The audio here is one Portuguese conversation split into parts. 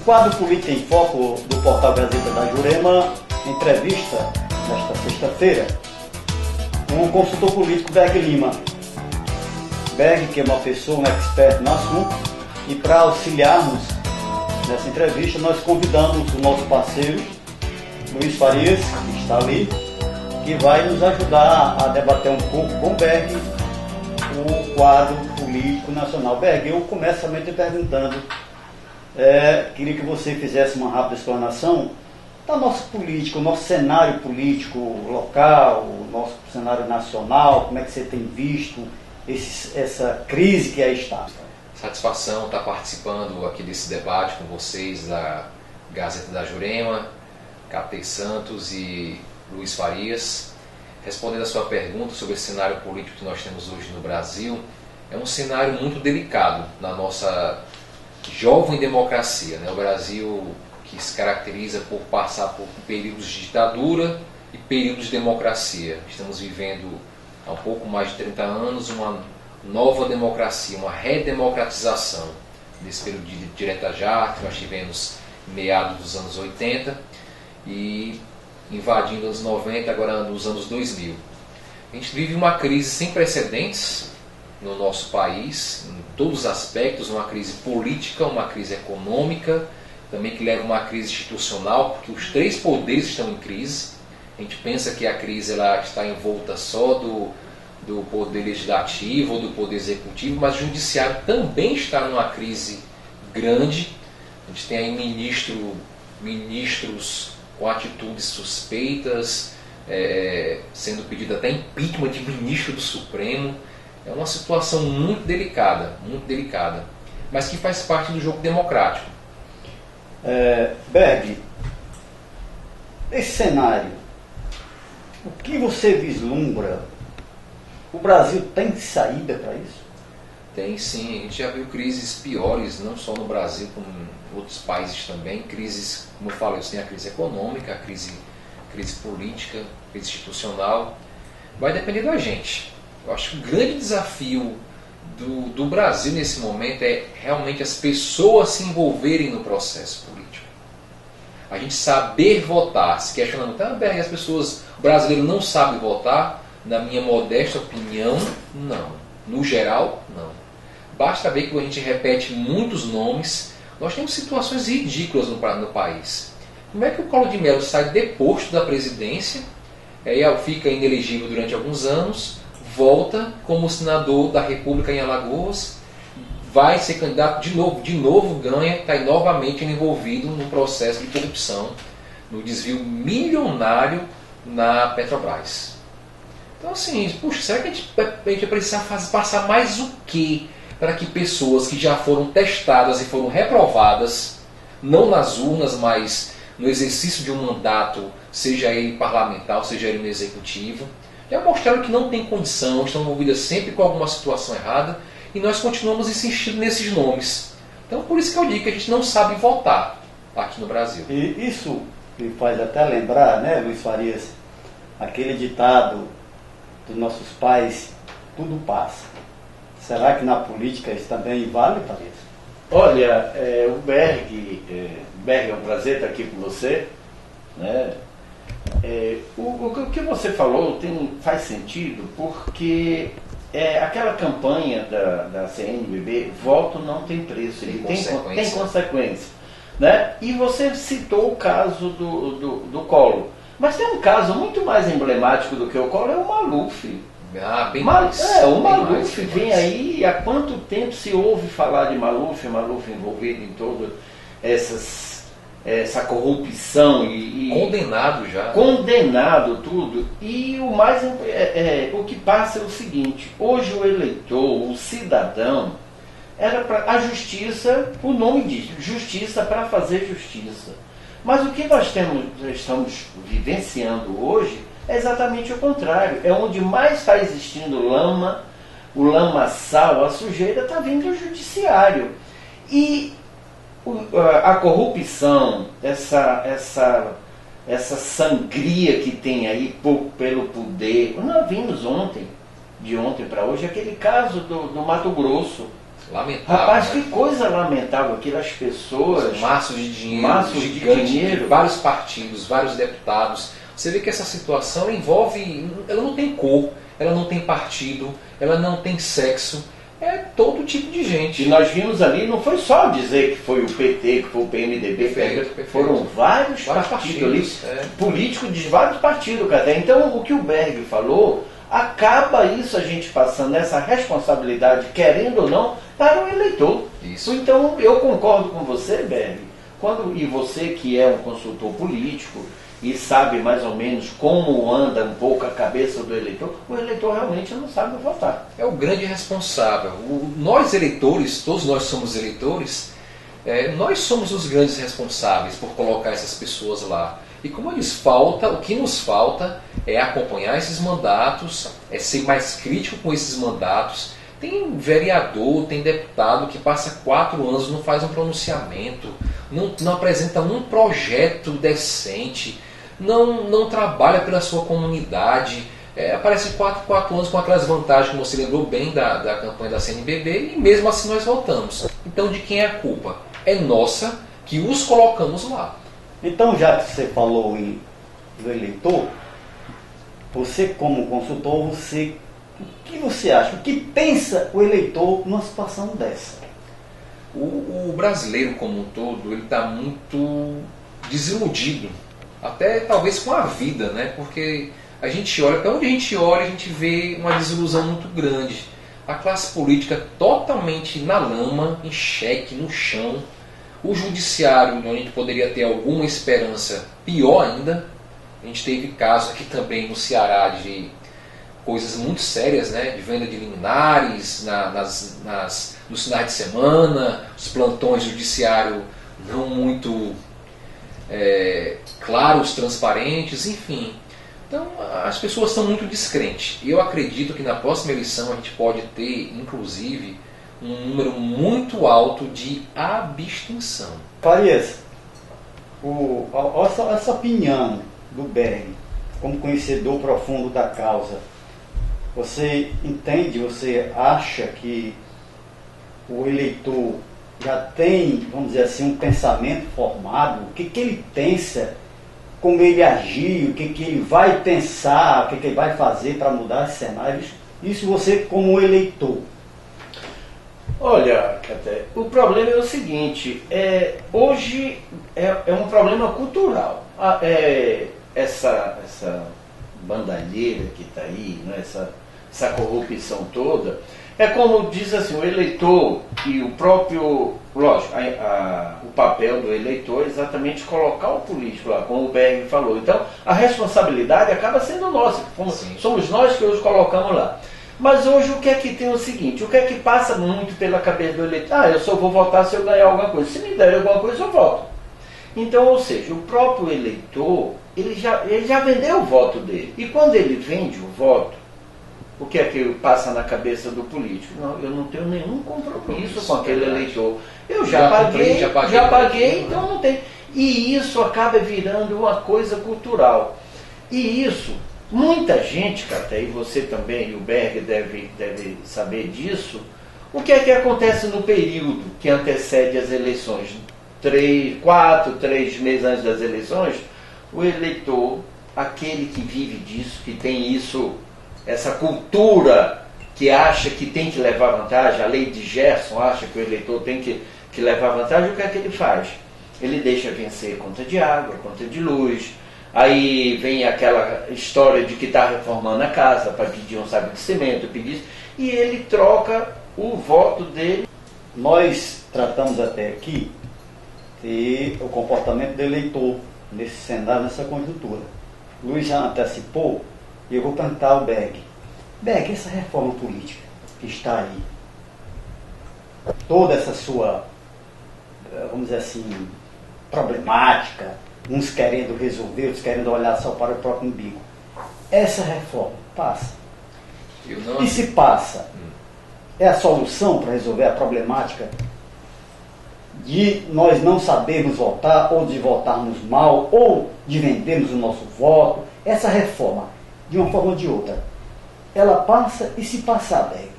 quadro Política em Foco do portal Gazeta da Jurema entrevista, nesta sexta-feira, o consultor político Berg Lima. Berg, que é uma pessoa, um expert no assunto, e para auxiliarmos nessa entrevista, nós convidamos o nosso parceiro, Luiz Farias, que está ali, que vai nos ajudar a debater um pouco com o Berg o quadro político nacional. Berg, eu começo somente perguntando, queria que você fizesse uma rápida explanação da nossa política, o nosso cenário político local, o nosso cenário nacional, como é que você tem visto essa crise que aí está. Satisfação estar participando aqui desse debate com vocês da Gazeta da Jurema, Captei Santos e Luiz Farias. Respondendo a sua pergunta sobre esse cenário político que nós temos hoje no Brasil, é um cenário muito delicado na nossa jovem democracia, né? O Brasil que se caracteriza por passar por períodos de ditadura e períodos de democracia. Estamos vivendo há um pouco mais de 30 anos uma nova democracia, uma redemocratização desse período de direta já que nós tivemos em meados dos anos 80 e invadindo os anos 90, agora nos anos 2000. A gente vive uma crise sem precedentes no nosso país, em todos os aspectos, uma crise política, uma crise econômica, também que leva a uma crise institucional, porque os três poderes estão em crise. A gente pensa que a crise ela está envolta só do poder legislativo ou do poder executivo, mas o judiciário também está numa crise grande. A gente tem aí ministros com atitudes suspeitas, sendo pedido até impeachment de ministro do Supremo. É uma situação muito delicada, mas que faz parte do jogo democrático. Berg, esse cenário, o que você vislumbra? O Brasil tem saída para isso? Tem sim, a gente já viu crises piores, não só no Brasil, como em outros países também. Crises, como eu falei, tem a crise econômica, a crise política, a crise institucional. Vai depender da gente. Eu acho que o grande desafio do Brasil nesse momento é realmente as pessoas se envolverem no processo político. A gente saber votar, se questionando, as pessoas, o brasileiro não sabe votar, na minha modesta opinião, não. No geral, não. Basta ver que a gente repete muitos nomes. Nós temos situações ridículas no país. Como é que o Collor de Mello sai deposto da presidência, fica inelegível durante alguns anos, volta como senador da República em Alagoas, vai ser candidato de novo ganha, está novamente envolvido no processo de corrupção, no desvio milionário na Petrobras. Então assim, será que a gente vai precisar passar mais o quê para que pessoas que já foram testadas e foram reprovadas, não nas urnas, mas no exercício de um mandato, seja ele parlamentar, seja ele no executivo, já mostraram que não tem condição, estão envolvidas sempre com alguma situação errada, e nós continuamos insistindo nesses nomes. Então por isso que eu digo que a gente não sabe votar aqui no Brasil. E isso me faz até lembrar, né, Luiz Farias, aquele ditado dos nossos pais, tudo passa. Será que na política isso também vale, Farias? Olha, o Berg, é um prazer estar aqui com você, né? O que você falou faz sentido, porque aquela campanha da CNBB, voto não tem preço, ele tem consequência. Né? E você citou o caso do Collor. Mas tem um caso muito mais emblemático do que o Collor, é o Maluf. O Maluf vem aí, há quanto tempo se ouve falar de Maluf envolvido em toda essa corrupção e condenado já. Condenado tudo. E o que passa é o seguinte: hoje o eleitor, o cidadão, era para a justiça, o nome diz, justiça para fazer justiça. Mas o que nós estamos vivenciando hoje é exatamente o contrário. É onde mais está existindo o lamaçal, a sujeira, está vindo do judiciário. E a corrupção, essa sangria que tem aí pelo poder. Nós vimos de ontem para hoje, aquele caso do Mato Grosso. Lamentável. Rapaz, né? que coisa lamentável aquilo, as pessoas... Maços de dinheiro, Maços de gigante, dinheiro. vários partidos, vários deputados. Você vê que essa situação envolve, ela não tem cor, ela não tem partido, ela não tem sexo, é todo tipo de gente. E nós vimos ali, não foi só dizer que foi o PT, que foi o PMDB, Perfeito. foram vários partidos ali, políticos de vários partidos, cara. Então, o que o Berg falou, acaba isso a gente passando essa responsabilidade, querendo ou não, para o eleitor. Isso. Então, eu concordo com você, Berg, e você que é um consultor político e sabe mais ou menos como anda um pouco a cabeça do eleitor, o eleitor realmente não sabe votar. É o grande responsável. Nós eleitores, todos nós somos eleitores, nós somos os grandes responsáveis por colocar essas pessoas lá. E como o que nos falta é acompanhar esses mandatos, é ser mais crítico com esses mandatos. Tem vereador, tem deputado que passa 4 anos, não faz um pronunciamento, não apresenta um projeto decente, não trabalha pela sua comunidade, aparece 4 anos com aquelas vantagens que você lembrou bem da campanha da CNBB, e mesmo assim nós votamos. Então de quem é a culpa? É nossa, que os colocamos lá. Então, já que você falou do eleitor, você como consultor, o que você acha? O que pensa o eleitor numa situação dessa? O brasileiro como um todo, ele está muito desiludido, até talvez com a vida, né? Porque a gente olha, para onde a gente olha, a gente vê uma desilusão muito grande. A classe política totalmente na lama, em xeque, no chão. O judiciário, onde a gente poderia ter alguma esperança, pior ainda. A gente teve casos aqui também no Ceará de coisas muito sérias, né? De venda de liminares nos finais de semana, os plantões judiciário não muito claros, transparentes, enfim. Então as pessoas estão muito descrentes. E eu acredito que na próxima eleição a gente pode ter, inclusive, um número muito alto de abstenção. Farias, essa opinião do Berg, como conhecedor profundo da causa, você entende, você acha que o eleitor já tem, vamos dizer assim, um pensamento formado? O que ele pensa, como ele agir, o que ele vai pensar, o que ele vai fazer para mudar esse cenário? Isso você como eleitor. Olha, Caté, o problema é o seguinte, hoje é um problema cultural. Essa bandalheira que está aí, né, essa corrupção toda, é como diz assim, o eleitor e o próprio, lógico, o papel do eleitor é exatamente colocar o político lá, como o Berg falou. Então, a responsabilidade acaba sendo nossa, somos nós que os colocamos lá. Mas hoje o que é que tem o seguinte, o que é que passa muito pela cabeça do eleitor? Eu só vou votar se eu ganhar alguma coisa. Se me der alguma coisa, eu voto. Então, ou seja, o próprio eleitor, ele já vendeu o voto dele. E quando ele vende o voto, o que é que passa na cabeça do político? Não, eu não tenho nenhum compromisso com aquele eleitor. Eu já paguei, então não tem. E isso acaba virando uma coisa cultural. E isso... Muita gente, Caté, e você também, e o Berg deve saber disso, o que é que acontece no período que antecede as eleições? 3 meses antes das eleições, o eleitor, aquele que vive disso, que tem isso, essa cultura que acha que tem que levar vantagem, a lei de Gerson acha que o eleitor tem que levar vantagem, o que é que ele faz? Ele deixa vencer conta de água, conta de luz. Aí vem aquela história de que está reformando a casa para pedir um saco de cimento, e ele troca o voto dele. Nós tratamos até aqui de o comportamento do eleitor nesse cenário, nessa conjuntura. Luiz já antecipou, e eu vou perguntar ao Berg. Berg, essa reforma política que está aí, toda essa sua, vamos dizer assim, problemática, uns querendo resolver, outros querendo olhar só para o próprio umbigo. Essa reforma passa. E se passa, é a solução para resolver a problemática de nós não sabermos votar, ou de votarmos mal, ou de vendermos o nosso voto? Essa reforma, de uma forma ou de outra, ela passa, e se passar bem,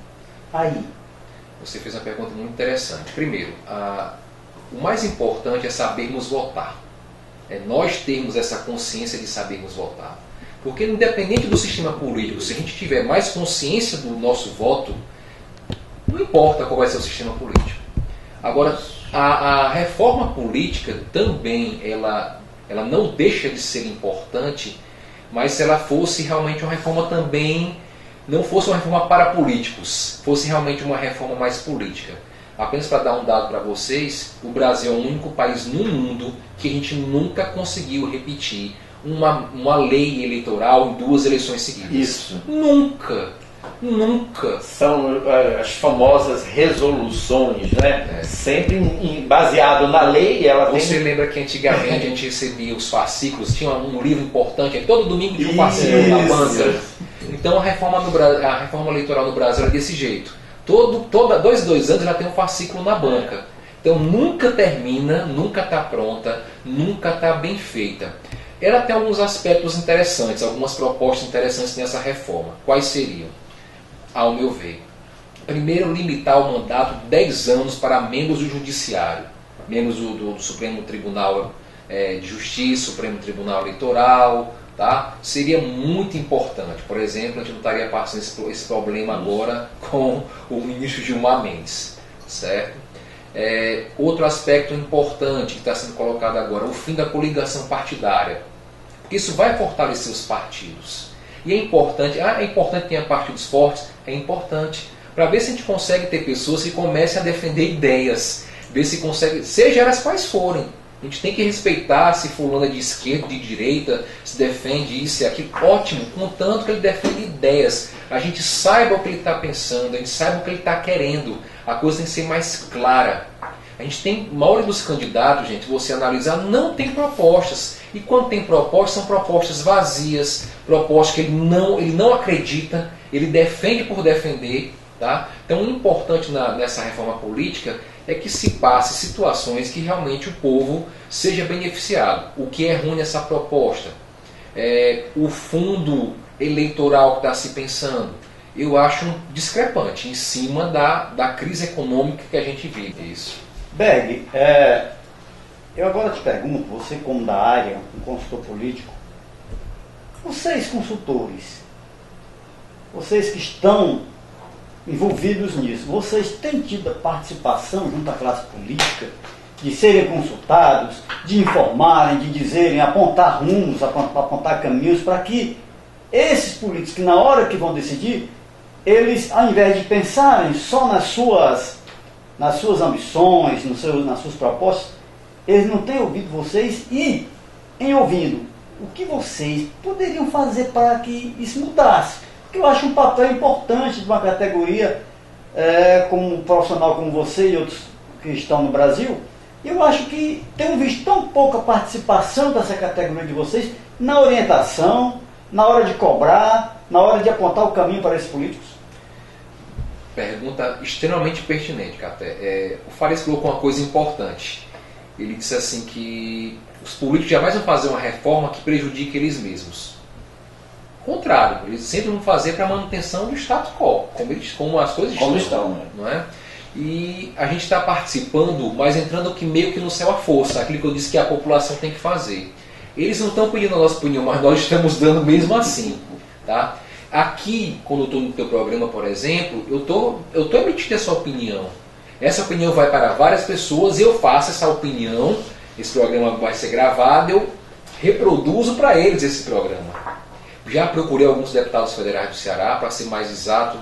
aí Você fez uma pergunta muito interessante. Primeiro, o mais importante é sabermos votar. É nós termos essa consciência de sabermos votar. Porque independente do sistema político, se a gente tiver mais consciência do nosso voto, não importa qual vai ser o sistema político. Agora, a reforma política também, ela não deixa de ser importante, mas se ela fosse realmente uma reforma também, não fosse uma reforma para políticos, fosse realmente uma reforma mais política. Apenas para dar um dado para vocês, o Brasil é o único país no mundo que a gente nunca conseguiu repetir uma lei eleitoral em 2 eleições seguidas. Isso. Nunca. Nunca. São as famosas resoluções, né? Sempre baseado na lei. Você lembra que antigamente a gente recebia os fascículos, tinha um livro importante, todo domingo tinha um fascículo na banca. Então a reforma eleitoral no Brasil é desse jeito. Dois anos ela tem um fascículo na banca. Então nunca termina, nunca está pronta, nunca está bem feita. Ela tem alguns aspectos interessantes, algumas propostas interessantes nessa reforma. Quais seriam? Ao meu ver, primeiro, limitar o mandato de 10 anos para membros do Judiciário, membros do Supremo Tribunal de Justiça, Supremo Tribunal Eleitoral, tá? Seria muito importante. Por exemplo, a gente não estaria passando esse problema agora com o ministro Gilmar Mendes, certo? Outro aspecto importante que está sendo colocado agora, o fim da coligação partidária, porque isso vai fortalecer os partidos. E é importante que tenha partidos fortes, é importante, para ver se a gente consegue ter pessoas que comecem a defender ideias, ver se consegue, seja elas quais forem. A gente tem que respeitar se fulano é de esquerda, de direita, se defende isso e aquilo, ótimo, contanto que ele defende ideias, a gente saiba o que ele está pensando, a gente saiba o que ele está querendo, a coisa tem que ser mais clara. A gente tem, a maioria dos candidatos, gente, você analisar, não tem propostas. E quando tem propostas, são propostas vazias, propostas que ele não acredita, ele defende por defender. Tá? Então o importante nessa reforma política é que se passe situações que realmente o povo seja beneficiado. O que é ruim nessa proposta? O fundo eleitoral que está se pensando, eu acho discrepante em cima da crise econômica que a gente vive. Isso. Berg, eu agora te pergunto, você como da área, um consultor político, vocês consultores, vocês que estão envolvidos nisso, vocês têm tido a participação junto à classe política, de serem consultados, de informarem, de dizerem, apontar rumos, apontar caminhos, para que esses políticos que na hora que vão decidir, eles, ao invés de pensarem só nas suas ambições, nas suas propostas, eles não têm ouvido vocês e, em ouvindo, o que vocês poderiam fazer para que isso mudasse? Porque eu acho um papel importante de uma categoria como um profissional como você e outros que estão no Brasil. Eu acho que tenho visto tão pouca participação dessa categoria de vocês na orientação, na hora de cobrar, na hora de apontar o caminho para esses políticos. Pergunta extremamente pertinente, Caté. O Farias colocou uma coisa importante. Ele disse assim que os políticos jamais vão fazer uma reforma que prejudique eles mesmos. Ao contrário, eles sempre vão fazer para a manutenção do status quo, como as coisas estão. Não é? E a gente está participando, mas entrando meio que no céu à força, aquilo que eu disse que a população tem que fazer. Eles não estão pedindo a nossa opinião, mas nós estamos dando mesmo assim. Tá? Aqui, quando eu estou no teu programa, por exemplo, eu estou emitindo essa opinião. Essa opinião vai para várias pessoas, eu faço essa opinião, esse programa vai ser gravado, eu reproduzo para eles esse programa. Já procurei alguns deputados federais do Ceará, para ser mais exato,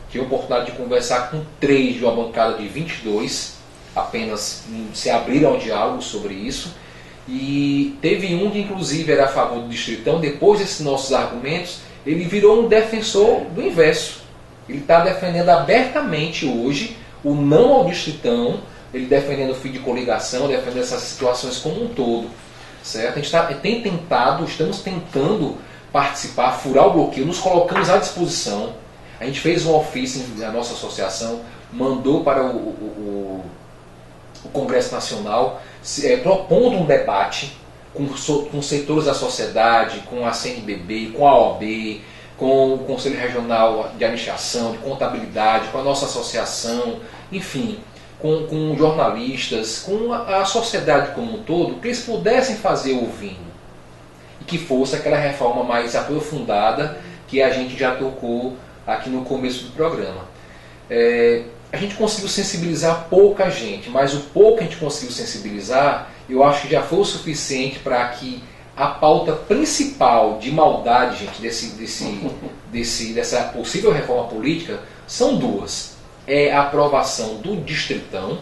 tive a oportunidade de conversar com 3 de uma bancada de 22, apenas se abriram ao diálogo sobre isso, e teve um que inclusive era a favor do Distritão. Depois desses nossos argumentos, ele virou um defensor do inverso. Ele está defendendo abertamente hoje o não ao Distritão, ele defendendo o fim de coligação, defendendo essas situações como um todo. Certo? A gente estamos tentando participar, furar o bloqueio, nos colocamos à disposição. A gente fez um ofício na nossa associação, mandou para o Congresso Nacional, propondo um debate com setores da sociedade, com a CNBB, com a OAB, com o Conselho Regional de Administração, de Contabilidade, com a nossa associação, enfim, com jornalistas, com a sociedade como um todo, que eles pudessem fazer ouvindo. E que fosse aquela reforma mais aprofundada que a gente já tocou aqui no começo do programa. A gente conseguiu sensibilizar pouca gente, mas o pouco que a gente conseguiu sensibilizar, eu acho que já foi o suficiente para que a pauta principal de maldade, gente, dessa possível reforma política, são duas. É a aprovação do Distritão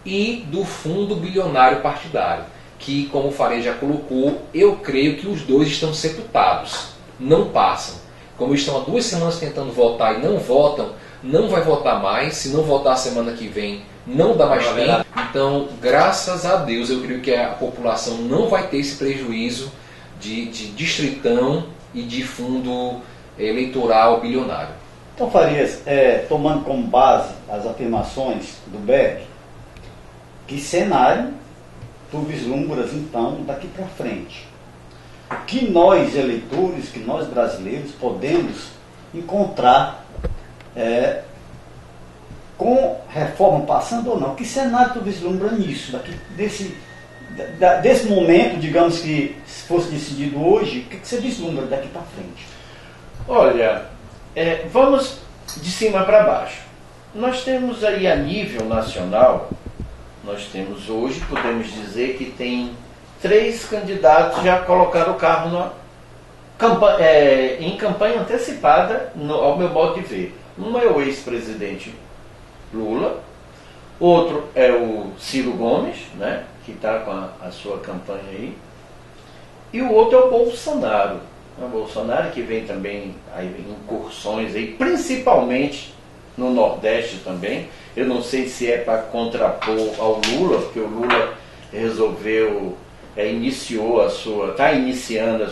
e do Fundo Bilionário Partidário, que, como o Faria já colocou, eu creio que os dois estão sepultados, não passam. Como eles estão há 2 semanas tentando votar e não votam, não vai votar mais. Se não votar semana que vem, não dá mais tempo. Então, graças a Deus, eu creio que a população não vai ter esse prejuízo de distritão e de fundo eleitoral bilionário. Então, Farias, tomando como base as afirmações do Berg, que cenário tu vislumbras, então, daqui para frente? O que nós, eleitores, que nós brasileiros, podemos encontrar com reforma passando ou não? Que cenário tu vislumbra nisso? Desse momento, digamos que se fosse decidido hoje, o que você vislumbra daqui para frente? Olha, vamos de cima para baixo. Nós temos aí a nível nacional, nós temos hoje, podemos dizer que tem 3 candidatos já colocaram o carro em campanha antecipada, ao meu modo de ver. Um é o ex-presidente Lula, outro é o Ciro Gomes, né, que está com a sua campanha aí, e o outro é o Bolsonaro. O Bolsonaro que vem também em incursões aí, principalmente no Nordeste também. Eu não sei se é para contrapor ao Lula, porque o Lula resolveu, está iniciando a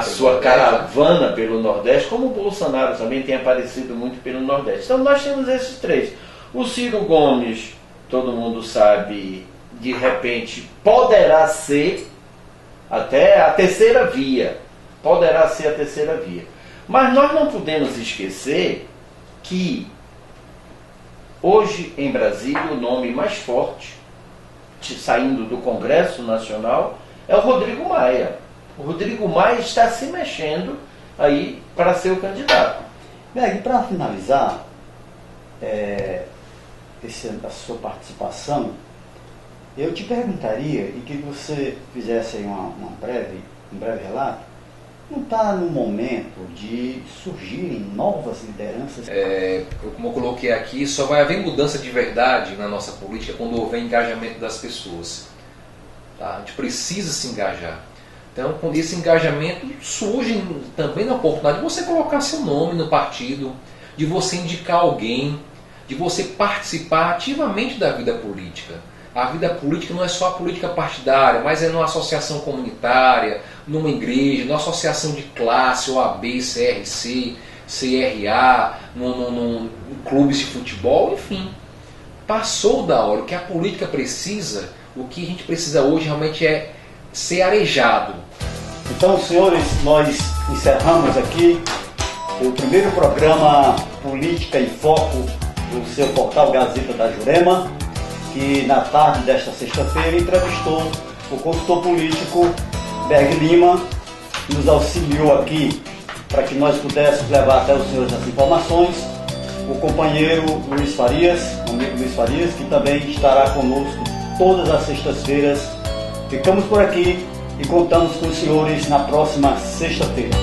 sua caravana pelo Nordeste, como o Bolsonaro também tem aparecido muito pelo Nordeste. Então nós temos esses 3. O Ciro Gomes, todo mundo sabe, de repente poderá ser até a terceira via. Poderá ser a terceira via. Mas nós não podemos esquecer que hoje em Brasília o nome mais forte, saindo do Congresso Nacional, é o Rodrigo Maia. O Rodrigo Maia está se mexendo aí para ser o candidato. Berg, para finalizar a sua participação, eu te perguntaria, e que você fizesse aí um breve relato, não está no momento de surgirem novas lideranças? Como eu coloquei aqui, só vai haver mudança de verdade na nossa política quando houver engajamento das pessoas. Tá? A gente precisa se engajar. Então, com esse engajamento, surge também a oportunidade de você colocar seu nome no partido, de você indicar alguém, de você participar ativamente da vida política. A vida política não é só a política partidária, mas é numa associação comunitária, numa igreja, numa associação de classe, OAB, CRC, CRA, num clubes de futebol, enfim. Passou da hora. O que a política precisa, o que a gente precisa hoje realmente é ser arejado. Então, senhores, nós encerramos aqui o primeiro programa Política em Foco do seu portal Gazeta da Jurema, que na tarde desta sexta-feira entrevistou o consultor político Berg Lima, que nos auxiliou aqui para que nós pudéssemos levar até os senhores as informações, o companheiro Luiz Farias, o amigo Luiz Farias, que também estará conosco todas as sextas-feiras. Ficamos por aqui e contamos com os senhores na próxima sexta-feira.